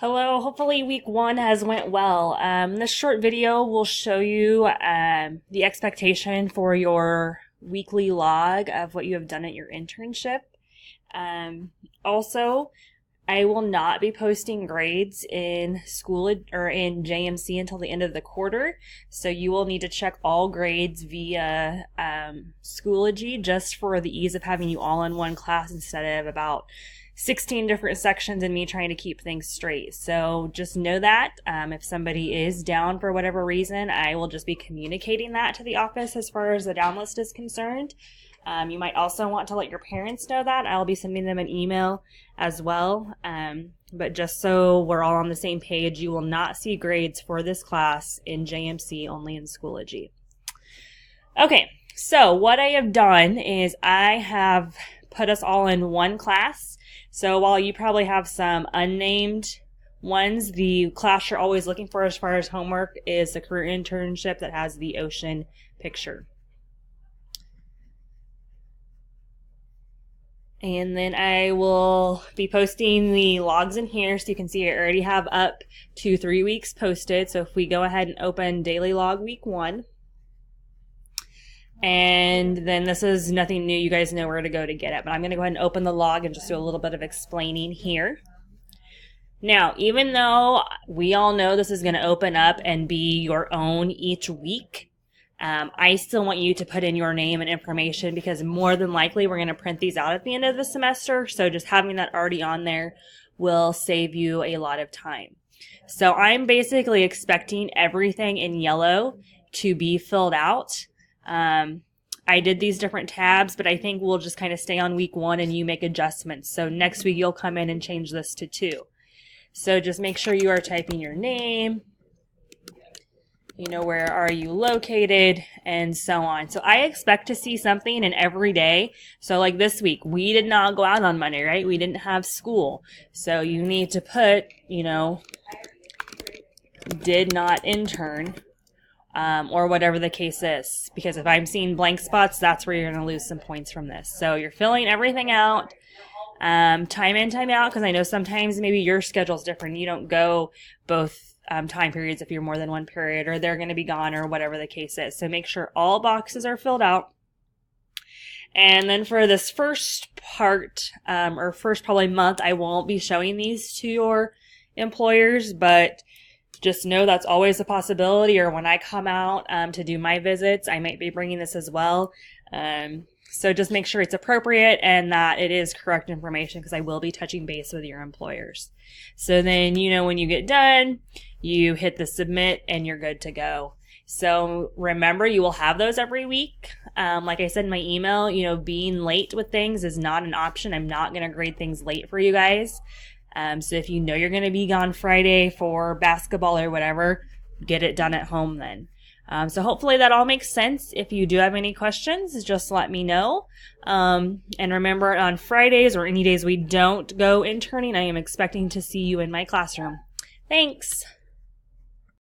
Hello, hopefully week one has went well. This short video will show you the expectation for your weekly log of what you have done at your internship. Also, I will not be posting grades in school or in JMC until the end of the quarter, so you will need to check all grades via Schoology just for the ease of having you all in one class instead of about 16 different sections and me trying to keep things straight. So just know that if somebody is down for whatever reason, I will just be communicating that to the office as far as the down list is concerned. You might also want to let your parents know that. I'll be sending them an email as well. But just so we're all on the same page, you will not see grades for this class in JMC, only in Schoology. Okay, so what I have done is I have put us all in one class. So while you probably have some unnamed ones, the class you're always looking for as far as homework is the career internship that has the ocean picture. And then I will be posting the logs in here so you can see I already have up to 3 weeks posted. So if we go ahead and open daily log week 1. And then this is nothing new. You guys know where to go to get it. But I'm going to go ahead and open the log and just do a little bit of explaining here. Now, even though we all know this is going to open up and be your own each week, I still want you to put in your name and information because more than likely we're going to print these out at the end of the semester. So just having that already on there will save you a lot of time. So I'm basically expecting everything in yellow to be filled out. I did these different tabs, but I think we'll just kind of stay on week 1 and you make adjustments. So next week you'll come in and change this to 2. So just make sure you are typing your name, where are you located, and so on. So I expect to see something in every day. So like this week, we did not go out on Monday, right? We didn't have school. So you need to put, did not intern. Or whatever the case is. Because if I'm seeing blank spots, that's where you're going to lose some points from this. So you're filling everything out, time in, time out, because I know sometimes maybe your schedule's different. You don't go both time periods if you're more than one period, or they're going to be gone, or whatever the case is. So make sure all boxes are filled out. And then for this first part, or first probably month, I won't be showing these to your employers, but just know that's always a possibility, or when I come out to do my visits, I might be bringing this as well. So just make sure it's appropriate and that it is correct information because I will be touching base with your employers. So then, when you get done, you hit the submit and you're good to go. So remember, you will have those every week. Like I said in my email, being late with things is not an option. I'm not going to grade things late for you guys. So if you're going to be gone Friday for basketball or whatever, get it done at home then. So hopefully that all makes sense. If you do have any questions, just let me know. And remember, on Fridays or any days we don't go interning, I am expecting to see you in my classroom. Thanks.